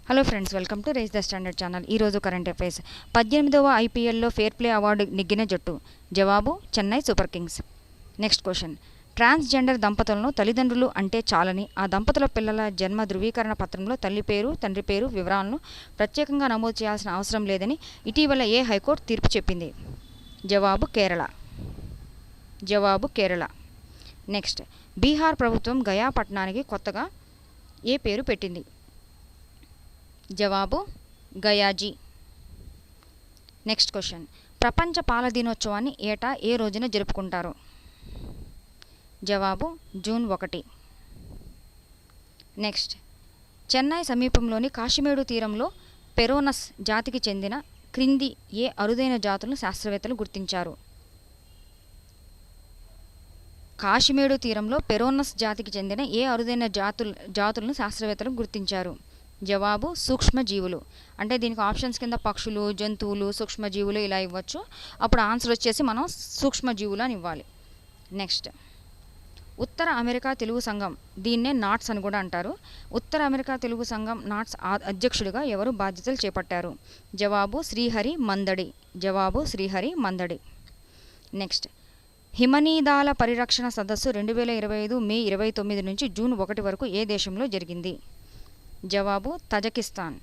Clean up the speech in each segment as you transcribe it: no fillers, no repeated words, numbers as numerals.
Hello friends, welcome to race the standard channel. ఈరోజు current affairs. 18వ ఐపీఎల్లో fair play award నెగ్గిన జట్టు. జవాబు Chennai super kings. Next question. Transgender దంపతులను తల్లిదండ్రులు అంటే చాలని ఆ దంపతుల పిల్లల జన్మ ధృవీకరణ పత్రంలో తల్లి పేరు, తండ్రి పేరు వివరాలను ప్రత్యేకంగా నమోదు చేయాల్సిన అవసరం లేదని ఇటీవల ఏ హైకోర్టు తీర్పు చెప్పింది? జవాబు కేరళ. నెక్స్ట్. బీహార్ ప్రభుత్వం గయా పట్టణానికి కొత్తగా ఏ పేరు పెట్టింది? జవాబు గయాజీ. Next question. ప్రపంచ పాల దినోత్సవాన్ని ఏటా ఏ రోజున జరుపుకుంటారు? జవాబు జూన్ 1. నెక్స్ట్. చెన్నై సమీపంలోని కాశీమేడు తీరంలో పెరోనస్ జాతికి చెందిన క్రింది ఏ అరుదైన జాతులను శాస్త్రవేత్తలు గుర్తించారు? కాశీమేడు తీరంలో పెరోనస్ జాతికి చెందిన ఏ అరుదైన జాతులను శాస్త్రవేత్తలు గుర్తించారు? జవాబు సూక్ష్మజీవులు. అంటే దీనికి ఆప్షన్స్ కింద పక్షులు, జంతువులు, సూక్ష్మజీవులు ఇలా ఇవ్వచ్చు. అప్పుడు ఆన్సర్ వచ్చేసి మనం సూక్ష్మజీవులు అని ఇవ్వాలి. నెక్స్ట్. ఉత్తర అమెరికా తెలుగు సంఘం, దీన్నే నాట్స్ అని కూడా అంటారు. ఉత్తర అమెరికా తెలుగు సంఘం నాట్స్ అధ్యక్షుడిగా ఎవరు బాధ్యతలు చేపట్టారు? జవాబు శ్రీహరి మందడి. నెక్స్ట్. హిమనీదాల పరిరక్షణ సదస్సు 2025 మే 29 నుంచి జూన్ 1 వరకు ఏ దేశంలో జరిగింది? జవాబు తజకిస్తాన్.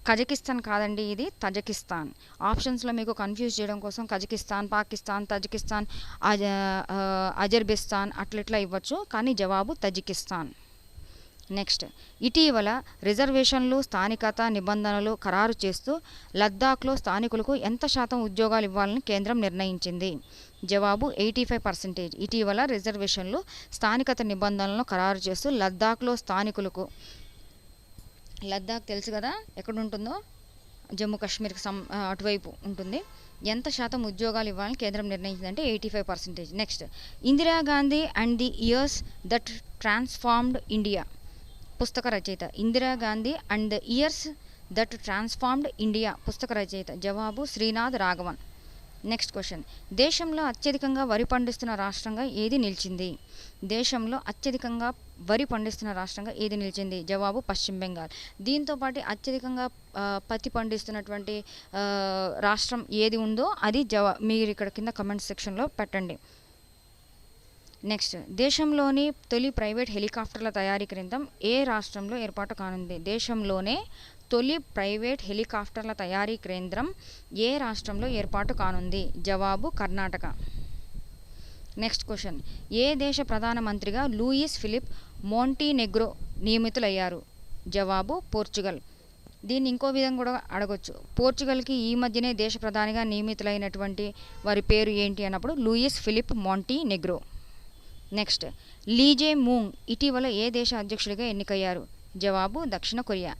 కజకిస్తాన్ కాదండి, ఇది తజకిస్తాన్. ఆప్షన్స్లో మీకు కన్ఫ్యూజ్ చేయడం కోసం కజకిస్తాన్, పాకిస్తాన్, తజకిస్తాన్, అజర్బిస్తాన్ అట్లా ఇవ్వచ్చు, కానీ జవాబు తజికిస్తాన్. నెక్స్ట్. ఇటీవల రిజర్వేషన్లు, స్థానికత నిబంధనలు ఖరారు చేస్తూ లద్దాఖ్లో స్థానికులకు ఎంత శాతం ఉద్యోగాలు ఇవ్వాలని కేంద్రం నిర్ణయించింది? జవాబు 85%. ఇటీవల రిజర్వేషన్లు, స్థానికత నిబంధనలను ఖరారు చేస్తూ లద్దాఖ్లో స్థానికులకు, లద్దాఖ్ తెలుసు కదా ఎక్కడ ఉంటుందో, జమ్మూ కాశ్మీర్కి అటువైపు ఉంటుంది, ఎంత శాతం ఉద్యోగాలు ఇవ్వాలని కేంద్రం నిర్ణయించిందంటే 85%. Next. Indira Gandhi and the years that transformed India పుస్తక రచయిత. Indira Gandhi and the years that transformed India పుస్తక రచయిత. జవాబు శ్రీనాథ్ రాఘవన్. Next question. దేశంలో అత్యధికంగా వరి పండిస్తున్న రాష్ట్రంగా ఏది నిలిచింది? దేశంలో అత్యధికంగా వరి పండిస్తున్న రాష్ట్రంగా ఏది నిలిచింది? జవాబు పశ్చిమ బెంగాల్. దీంతోపాటు అత్యధికంగా పత్తి పండిస్తున్నటువంటి రాష్ట్రం ఏది ఉందో అది మీరు ఇక్కడ కింద కమెంట్ సెక్షన్లో పెట్టండి. నెక్స్ట్. దేశంలోని తొలి ప్రైవేట్ హెలికాప్టర్ల తయారీ కేంద్రం ఏ రాష్ట్రంలో ఏర్పాటు కానుంది? దేశంలోనే తొలి ప్రైవేట్ హెలికాప్టర్ల తయారీ కేంద్రం ఏ రాష్ట్రంలో ఏర్పాటు కానుంది? జవాబు కర్ణాటక. Next question. ఏ దేశ ప్రధానమంత్రిగా లూయిస్ ఫిలిప్ మోంటీనెగ్రో నియమితులయ్యారు? జవాబు పోర్చుగల్. దీన్ని ఇంకో విధంగా కూడా అడగొచ్చు. పోర్చుగల్కి ఈ మధ్యనే దేశ ప్రధానిగా నియమితులైనటువంటి వారి పేరు ఏంటి అన్నప్పుడు లూయిస్ ఫిలిప్ మోంటీనెగ్రో. నెక్స్ట్. లీజే మూంగ్ ఇటీవల ఏ దేశ అధ్యక్షుడిగా ఎన్నికయ్యారు? జవాబు దక్షిణ కొరియా.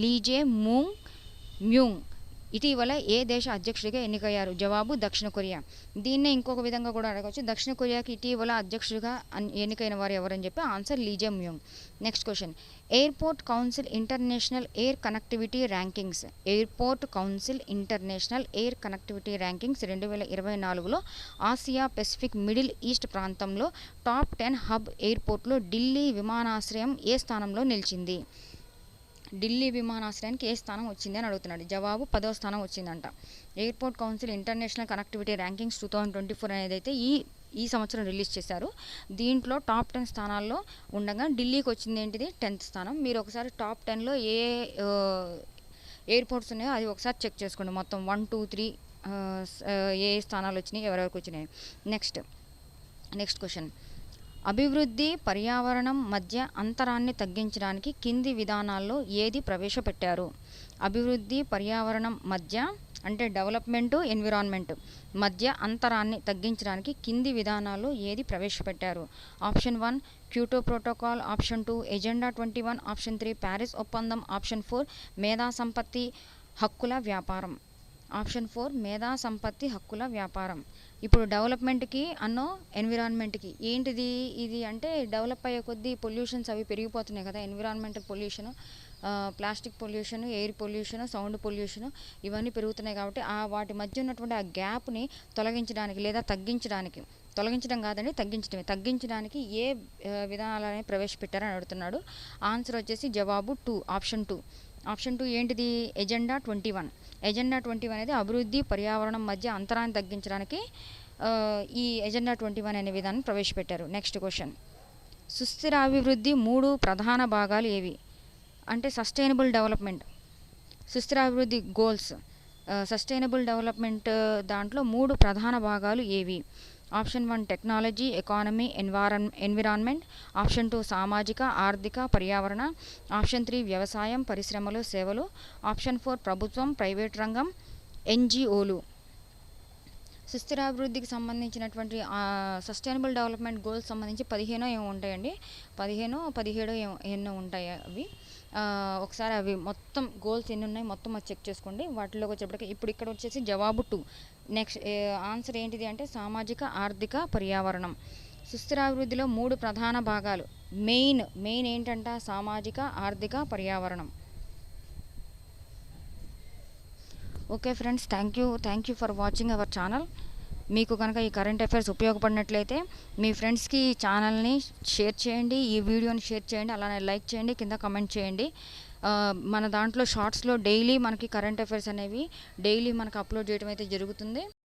లీజే మ్యూంగ్ ఇటీవల ఏ దేశ అధ్యక్షుడిగా ఎన్నికయ్యారు? జవాబు దక్షిణ కొరియా. దీన్నే ఇంకొక విధంగా కూడా అడగవచ్చు. దక్షిణ కొరియాకి ఇటీవల అధ్యక్షుడిగా ఎన్నికైన వారు ఎవరని చెప్పి answer Lee Jae myung. Next question. Airport council international air connectivity rankings 2024లో ఆసియా పెసిఫిక్ మిడిల్ ఈస్ట్ ప్రాంతంలో టాప్ 10 హబ్ ఎయిర్పోర్ట్లో ఢిల్లీ విమానాశ్రయం ఏ స్థానంలో నిలిచింది? ఢిల్లీ విమానాశ్రయానికి ఏ స్థానం వచ్చింది అని అడుగుతున్నాడు. జవాబు 10వ స్థానం వచ్చిందంట. Airport council international connectivity rankings 2024 అనేది అయితే ఈ సంవత్సరం రిలీజ్ చేశారు. దీంట్లో టాప్ 10 స్థానాల్లో ఉండగా ఢిల్లీకి వచ్చింది ఏంటిది 10th స్థానం. మీరు ఒకసారి టాప్ 10లో ఏ ఎయిర్పోర్ట్స్ ఉన్నాయో అది ఒకసారి చెక్ చేసుకోండి. మొత్తం 1, 2, 3 ఏ స్థానాలు వచ్చినాయి, ఎవరెవరికి వచ్చినాయి. Next question. అభివృద్ధి, పర్యావరణం మధ్య అంతరాన్ని తగ్గించడానికి కింది విధానాల్లో ఏది ప్రవేశపెట్టారు? అభివృద్ధి, పర్యావరణం మధ్య అంటే డెవలప్మెంటు, ఎన్విరాన్మెంట్ మధ్య అంతరాన్ని తగ్గించడానికి కింది విధానాల్లో ఏది ప్రవేశపెట్టారు? Option 1 Kyoto protocol, option 2 agenda 21, option 3 Paris ఒప్పందం, ఆప్షన్ 4 మేధా సంపత్తి హక్కుల వ్యాపారం. ఇప్పుడు డెవలప్మెంట్కి ఎన్విరాన్మెంట్కి ఏంటిది ఇది అంటే డెవలప్ అయ్యే కొద్దీ పొల్యూషన్స్ అవి పెరిగిపోతున్నాయి కదా. Environmental pollution, plastic pollution, air pollution, sound pollution ఇవన్నీ పెరుగుతున్నాయి కాబట్టి వాటి మధ్య ఉన్నటువంటి ఆ గ్యాప్ని తొలగించడానికి లేదా తగ్గించడానికి, తొలగించడం కాదండి తగ్గించడానికి ఏ విధానాలని ప్రవేశపెట్టారని అడుగుతున్నాడు. ఆన్సర్ వచ్చేసి జవాబు 2, ఆప్షన్ 2 ఆప్షన్ 2 ఏంటిది? ఎజెండా 21. ఎజెండా 21 అనేది అభివృద్ధి పర్యావరణం మధ్య అంతరాన్ని తగ్గించడానికి ఈ ఎజెండా 21 అనే విధానం ప్రవేశపెట్టారు. నెక్స్ట్ క్వశ్చన్, సుస్థిర అభివృద్ధి 3 ప్రధాన భాగాలు ఏవి? అంటే సస్టైనబుల్ డెవలప్మెంట్, సుస్థిర అభివృద్ధి గోల్స్, సస్టైనబుల్ డెవలప్మెంట్ దాంట్లో 3 ప్రధాన భాగాలు ఏవి? Option 1 technology, economy, environment. Option 2 సామాజిక, ఆర్థిక, పర్యావరణ. ఆప్షన్ 3 వ్యవసాయం, పరిశ్రమలు, సేవలు. ఆప్షన్ 4 ప్రభుత్వం, ప్రైవేట్ రంగం, ఎన్జిఓలు. సుస్థిరాభివృద్ధికి సంబంధించినటువంటి సస్టైనబుల్ డెవలప్మెంట్ గోల్స్ సంబంధించి 15 ఏమో ఉంటాయండి, 17 ఎన్నో ఉంటాయి అవి. ఒకసారి అవి మొత్తం గోల్స్ ఎన్ని ఉన్నాయి మొత్తం అది చెక్ చేసుకోండి. వాటిలోకి వచ్చేప్పటికి ఇప్పుడు ఇక్కడ వచ్చేసి జవాబు 2. నెక్స్ట్ ఆన్సర్ ఏంటిది అంటే సామాజిక, ఆర్థిక, పర్యావరణం. సుస్థిరాభివృద్ధిలో 3 ప్రధాన భాగాలు, మెయిన్ ఏంటంట? సామాజిక, ఆర్థిక, పర్యావరణం. Okay friends, thank you for watching our channel. మీకు కనుక ఈ కరెంట్ అఫైర్స్ ఉపయోగపడినట్లయితే మీ ఫ్రెండ్స్కి ఈ ఛానల్ని షేర్ చేయండి, ఈ వీడియోని షేర్ చేయండి, అలానే లైక్ చేయండి, కింద కమెంట్ చేయండి. మన దాంట్లో షార్ట్స్లో డైలీ మనకి కరెంట్ అఫైర్స్ అనేవి డైలీ మనకు అప్లోడ్ చేయడం అయితే జరుగుతుంది.